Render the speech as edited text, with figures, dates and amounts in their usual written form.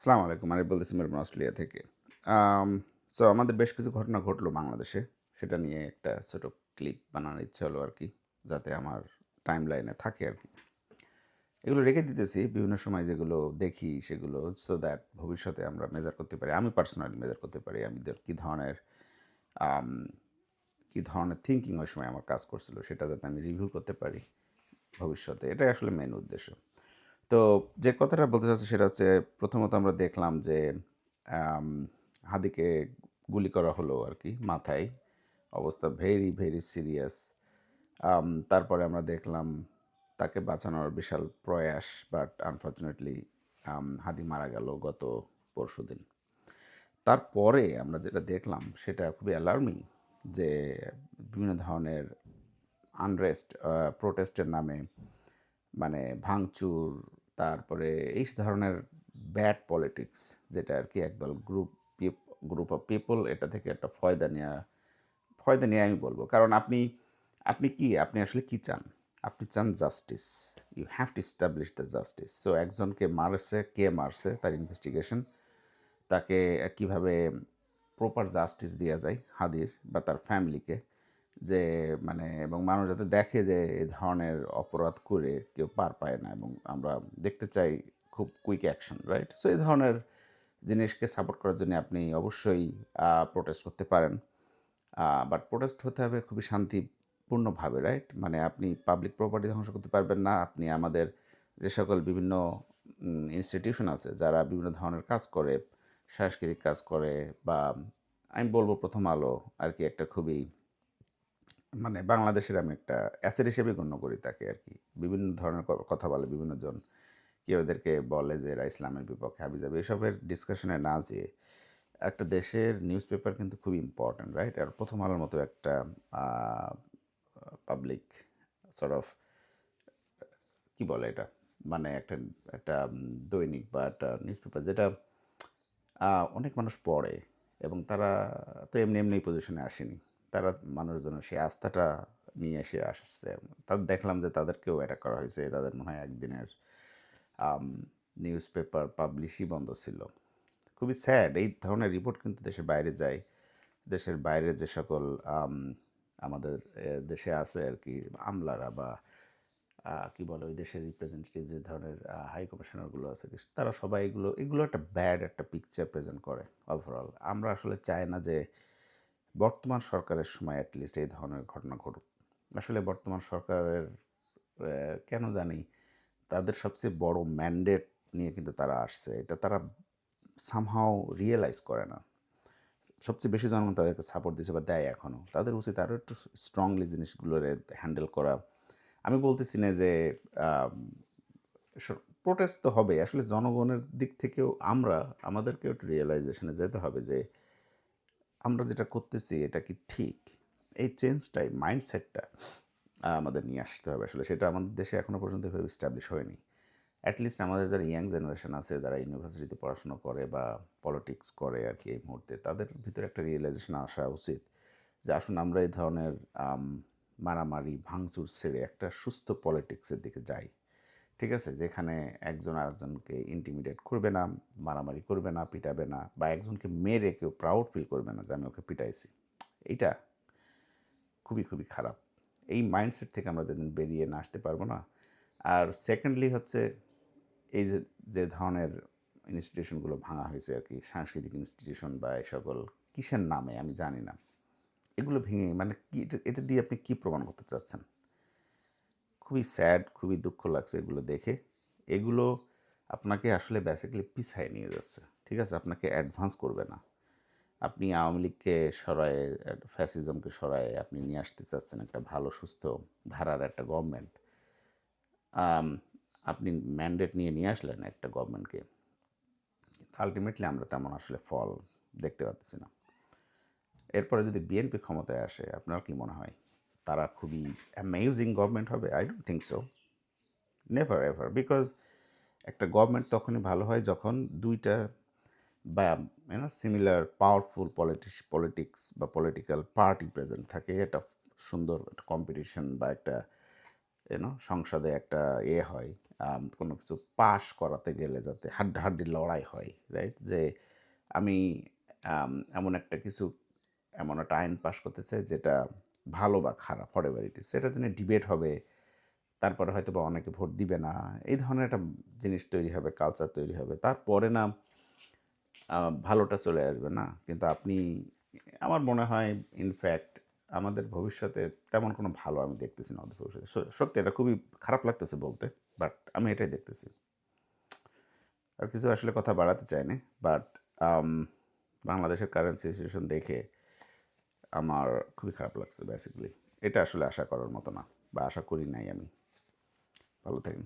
আসসালামু আলাইকুম। আরিফ বলতেছি মেলবোর্ন, অস্ট্রেলিয়া থেকে। আম সো আমাদের বেশ কিছু ঘটনা ঘটলো বাংলাদেশে। সেটা নিয়ে একটা ছোট ক্লিপ বানানোর ইচ্ছা হলো আরকি। যাতে আমার টাইমলাইনে থাকে আরকি। এগুলো রেখে দিতেছি বিভিন্ন সময় যেগুলো দেখি সেগুলো সো দ্যাট ভবিষ্যতে আমরা মেজার করতে পারি। আমি পার্সোনালি মেজার করতে পারি। আমি কি ধরনের আম কি ধরনের থিংকিং ওই সময় আমার কাজ করছিল সেটা যাতে আমি রিভিউ করতে পারি ভবিষ্যতে। এটাই আসলে মেইন উদ্দেশ্য। তো যে কথাটা বলতে চাচ্ছি সেটা হচ্ছে প্রথমত আমরা দেখলাম যে আম হাদিকে গুলি করা হলো আরকি মাথায়। অবস্থা ভেরি, ভেরি সিরিয়াস। তারপরে আমরা দেখলাম তাকে বাঁচানোর বিশাল প্রয়াস বাট আনফরচুনেটলি হাদি মারা গেল গত পরশুদিন। তারপরে আমরা যেটা দেখলাম সেটা খুবই অ্যালার্মিং যে বিভিন্ন ধরনের আনরেস্ট প্রোটেস্টের নামে মানে ভাঙচুর, তারপরে এই ধরনের ব্যাড পলিটিক্স যেটা আরকি একদল গ্রুপ অফ পিপল এটা থেকে একটা ফয়দা নেয়া আমি বলব। কারণ আপনি কি? আপনি আসলে কি চান? আপনি চান justice. You have to establish the justice. So একজনকে মারছে, কে মারছে তার ইনভেস্টিগেশন, তাকে কিভাবে প্রপার জাস্টিস দেয়া যায় হাদির বা তার ফ্যামিলিকে। যে মানে এবং মানুষ যাতে দেখে যে এ ধরনের অপরাধ করে কেউ পার পায় না এবং আমরা দেখতে চাই খুব কুইক অ্যাকশন, রাইট? সো এই ধরনের জিনিসকে সাপোর্ট করার জন্য আপনি অবশ্যই প্রোটেস্ট করতে পারেন। বাট প্রোটেস্ট হতে হবে খুবই শান্তিপূর্ণভাবে, রাইট? মানে আপনি পাবলিক প্রপার্টি ধ্বংস করতে পারবেন না। আপনি আমাদের যে সকল বিভিন্ন ইনস্টিটিউশন আছে যারা বিভিন্ন ধরনের কাজ করে, সাংস্কৃতিক কাজ করে বা আমি বলব 'প্রথম আলো' আরকি একটা খুবই মানে বাংলাদেশের আমি একটা অ্যাসেট হিসেবে গণ্য করি তাকে আরকি। বিভিন্ন ধরনের কথা বলে বিভিন্নজন। কেউ এদেরকে বলে যে এরা ইসলামের বিপক্ষে হাবিজাবি। এসবের ডিসকাশনে না যেয়ে একটা দেশের নিউজপেপার কিন্তু খুবই ইম্পোর্টেন্ট, রাইট? আর 'প্রথম আলোর' মতো একটা আ পাবলিক সর্ট অফ কি বলে এটা? মানে একটা একটা দৈনিক বা একটা নিউজপেপার যেটা আ অনেক মানুষ পড়ে এবং তারা তো এমনি এই পজিশনে আসেনি। তারা মানুষজনের সেই আস্থাটা নিয়ে এসে আসছে। দেখলাম যে তাদেরকেও অ্যাটাক করা হয়েছে। তাদের মনে হয় একদিনের আম নিউজপেপার পাবলিশই বন্ধ ছিল। খুবই স্যাড এই ধরনের রিপোর্ট কিন্তু দেশের বাইরে যায়। দেশের বাইরে যে সকল আম আমাদের দেশে আছে আরকি আমলারা বা কি বলে ওই দেশের রিপ্রেজেন্টেটিভ যে ধরনের হাই কমিশনারগুলো আছে তারা সবাই এগুলো একটা ব্যাড একটা পিকচার প্রেজেন্ট করে ওভারঅল। আমরা আসলে চাই না যে বর্তমান সরকারের সময় এট লিস্ট এই ধরনের ঘটনা ঘটুক। আসলে বর্তমান সরকারের কেন জানি তাদের সবচেয়ে বড় ম্যান্ডেট নিয়ে কিন্তু তারা আসছে। এটা তারা সামহাউ রিয়ালাইজ করে না। সবচেয়ে বেশি জনগণ তাদেরকে সাপোর্ট দিছে বা দেয় এখনো। তাদের উচিত আরো একটু স্ট্রংলি জিনিসগুলোরে হ্যান্ডেল করা। আমি বলতেছি না যে আম স প্রোটেস্ট তো হবেই। আসলে জনগণের দিক থেকেও আমাদেরকেও একটু রিয়ালাইজেশন এ যেতে হবে যে আমরা যেটা করতেছি এটা কি ঠিক? এই চেঞ্জটাই মাইন্ডসেটটা আমাদের নিয়ে আসতে হবে আসলে। সেটা আমাদের দেশে এখনো পর্যন্ত এভাবে এস্টাবলিশ হয়নি। এট লিস্ট আমাদের যারা ইয়াং জেনারেশন আছে, যারা ইউনিভার্সিটিতে পড়াশোনা করে বা পলিটিক্স করে আরকি এই মুহূর্তে, তাদের ভিতরে একটা রিয়ালাইজেশন আসা উচিত যে আসুন আমরা এই ধরনের আম মারামারি, ভাঙচুর ছেড়ে একটা সুস্থ পলিটিক্সের দিকে যাই। ঠিক আছে? যেখানে একজন আরেকজনকে ইন্টিমিডেট করবে না, মারামারি করবে না, পিটাবে না বা একজনকে মেরে কেউ প্রাউড ফিল করবে না যে আমি ওকে পিটাইছি। এইটা খুবই খারাপ। এই মাইন্ডসেট থেকে আমরা যেদিন বেরিয়ে না আসতে পারবো না। আর সেকেন্ডলি হচ্ছে এই যে ধরনের ইনস্টিটিউশনগুলো ভাঙা হয়েছে আরকি, সাংস্কৃতিক ইনস্টিটিউশন বা এই সকল কিসের নামে আমি জানি না। এগুলো ভেঙে মানে কি এটা দিয়ে আপনি কি প্রমাণ করতে চাচ্ছেন? খুবই স্যাড, খুবই দুঃখ লাগছে এগুলো দেখে। এগুলো আপনাকে আসলে বেসিক্যালি পিছায়ে নিয়ে যাচ্ছে। ঠিক আছে? আপনাকে অ্যাডভান্স করবে না। আপনি আওয়ামী লীগকে সরায়ে ফ্যাসিজমকে সরায়ে আপনি নিয়ে আসতে চাচ্ছেন একটা ভালো সুস্থ ধারার একটা গভর্নমেন্ট। আম আপনি ম্যান্ডেট নিয়ে আসলেন একটা গভর্নমেন্টকে। আল্টিমেটলি আমরা তেমন আসলে ফল দেখতে পাচ্ছি না। এরপরে যদি বিএনপি ক্ষমতায় আসে, আপনার কি মনে হয়? তারা খুবই অ্যামেজিং গভর্নমেন্ট হবে? I don't think so. Never ever. Because একটা গভর্নমেন্ট তখনই ভালো হয় যখন ২ টা বা সিমিলার পাওয়ারফুল পলিটিক্স বা পলিটিক্যাল পার্টি প্রেজেন্ট থাকে। সুন্দর একটা কম্পিটিশন বা একটা সংসদে একটা হয়। কোনো কিছু পাস করাতে গেলে যাতে হাড্ডাহাড্ডি লড়াই হয়, রাইট? যে আমি এমন একটা কিছু এমন একটা আইন পাস করতে চাই যেটা ভালো বা খারাপ হোয়াটএভার ইট ইজ, সেটার জন্য ডিবেট হবে। তারপরে হয়তোবা অনেকে ভোট দিবে না। এই ধরনের একটা জিনিস তৈরি হবে, কালচার তৈরি হবে। তারপরে না ভালোটা চলে আসবে না? কিন্তু আপনি আমার মনে হয় ইনফ্যাক্ট আমাদের ভবিষ্যতে তেমন কোনো ভালো আমি দেখতেছি না আমাদের ভবিষ্যতে। সত্যি এটা খুবই খারাপ লাগতেছে বলতে, বাট আমি এটাই দেখতেছি। আর কিছু আসলে কথা বাড়াতে চাই না। বাট আম বাংলাদেশের কারেন্ট সিচুয়েশন দেখে আমার খুবই খারাপ লাগছে বেসিক্যালি। এটা আসলে আশা করার মতো না, বা আশা করি নাই আমি। ভালো থাকেন।